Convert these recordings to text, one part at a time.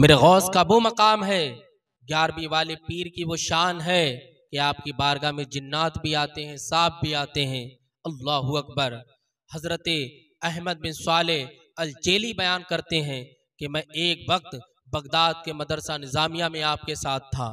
मेरे गौस का वो मकाम है, 11वीं वाले पीर की वो शान है कि आपकी बारगाह में जिन्नात भी आते हैं, सांप भी आते हैं। अल्लाहु अकबर। हजरत अहमद बिन साले अल जेली बयान करते हैं कि मैं एक वक्त बगदाद के मदरसा निज़ामिया में आपके साथ था।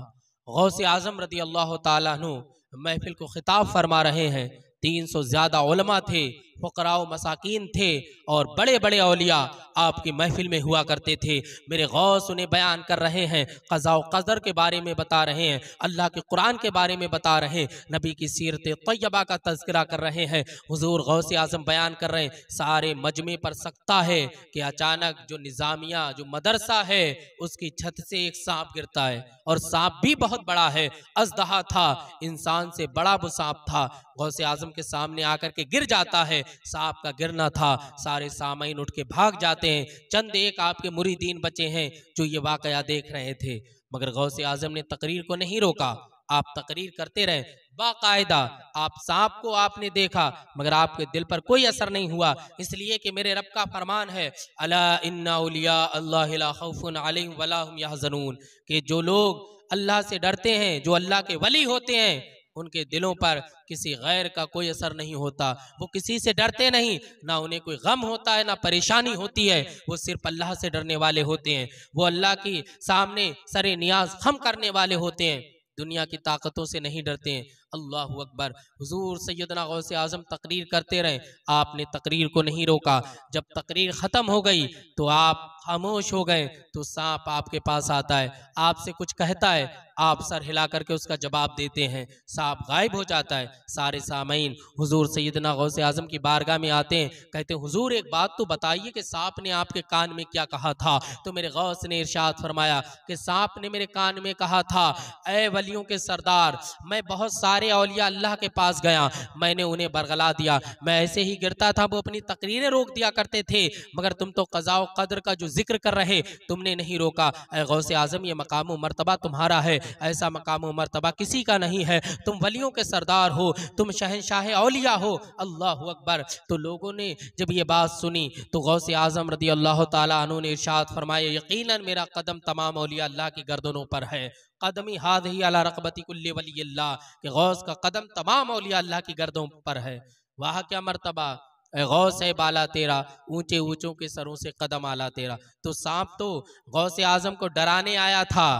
गौसे आजम रदी अल्लाह ताला अन्हु महफिल को खिताब फरमा रहे हैं। 300 ज्यादा उलमा थे, फकराओ मसाकीन थे और बड़े बड़े औलिया आपकी महफिल में हुआ करते थे। मेरे गौस उन्हें बयान कर रहे हैं, क़ज़ा व क़दर के बारे में बता रहे हैं, अल्लाह के कुरान के बारे में बता रहे हैं, नबी की सीरत तैयबा का तज़किरा कर रहे हैं। हुजूर गौसे आज़म बयान कर रहे हैं, सारे मजमे पर सकता है कि अचानक जो निज़ामिया जो मदरसा है उसकी छत से एक सांप गिरता है और सांप भी बहुत बड़ा है, अज़दहा था, इंसान से बड़ा वो सांप था। गौसे आज़म के सामने आकर के गिर जाता है। सांप का गिरना था, सारे सामईन उठ के भाग जाते हैं। चंद एक आपके मुरीदीन बचे हैं जो ये वाकया देख रहे थे, मगर गौसे आज़म ने तकरीर को नहीं रोका। आप तकरीर करते रहे बाकायदा। आप सांप को आपने देखा मगर आपके दिल पर कोई असर नहीं हुआ, इसलिए कि मेरे रब का फरमान है, अला इन्ना औलिया अल्लाह ला खौफुन अलैहिम वला हुम यहज़नून, कि जो लोग अल्लाह से डरते हैं, जो अल्लाह के वली होते हैं, उनके दिलों पर किसी गैर का कोई असर नहीं होता। वो किसी से डरते नहीं, ना उन्हें कोई गम होता है, ना परेशानी होती है। वो सिर्फ अल्लाह से डरने वाले होते हैं। वो अल्लाह की सामने सरे नियाज खम करने वाले होते हैं, दुनिया की ताकतों से नहीं डरते हैं। अल्लाहु अकबर। हुजूर सैयदना गौसे आज़म तकरीर करते रहे, आपने तकरीर को नहीं रोका। जब तकरीर ख़त्म हो गई तो आप खामोश हो गए। तो सांप आपके पास आता है, आपसे कुछ कहता है, आप सर हिला करके उसका जवाब देते हैं, सांप गायब हो जाता है। सारे सामईन हुजूर सैयदना गौसे आज़म की बारगाह में आते हैं, कहते हैं हुजूर एक बात तो बताइए कि सांप ने आपके कान में क्या कहा था। तो मेरे गौस ने इरशाद फरमाया कि सांप ने मेरे कान में कहा था, ऐ वलियों के सरदार, मैं बहुत सारे औलिया अल्लाह के पास गया, मैंने उन्हें बरगला दिया, मैं ऐसे ही गिरता था, वो अपनी तकरीरें रोक दिया करते थे, मगर तुम तो क़ज़ा व क़द्र का जो जिक्र कर रहे, तुमने नहीं रोका। ऐ गौसे आज़म, ये मकाम व मर्तबा तुम्हारा है, ऐसा मकाम व मर्तबा किसी का नहीं है। तुम वलियों के सरदार हो, तुम शहंशाह औलिया हो। अल्लाहु अकबर। तो लोगों ने जब ये बात सुनी तो गौसे आज़म रदी अल्लाह ताला अन्हु ने इरशाद फरमाया, यकीनन मेरा कदम तमाम औलिया अल्लाह की गर्दनों पर है, कदमी हाज़ही अला रक़बती कुल्ली वलिय्यिल्लाह, कि गौस का कदम तमाम औलिया अल्लाह की गर्दनों पर है। वाह क्या मर्तबा, ए गौस है बाला तेरा, ऊंचे ऊंचों के सरों से कदम आला तेरा। तो सांप तो गौसे आज़म को डराने आया था,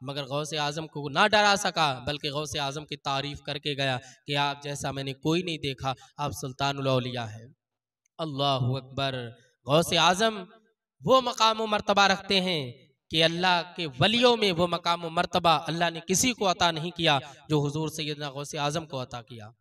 मगर गौसे आज़म को ना डरा सका, बल्कि गौसे आज़म की तारीफ करके गया कि आप जैसा मैंने कोई नहीं देखा, आप सुल्तानुल औलिया है। अल्लाहु अकबर। गौसे आज़म वो मकाम व मर्तबा रखते हैं कि अल्लाह के वलियों में वो मकाम व मर्तबा अल्लाह ने किसी को अता नहीं किया जो हुजूर सैयदना गौसे आज़म को अता किया।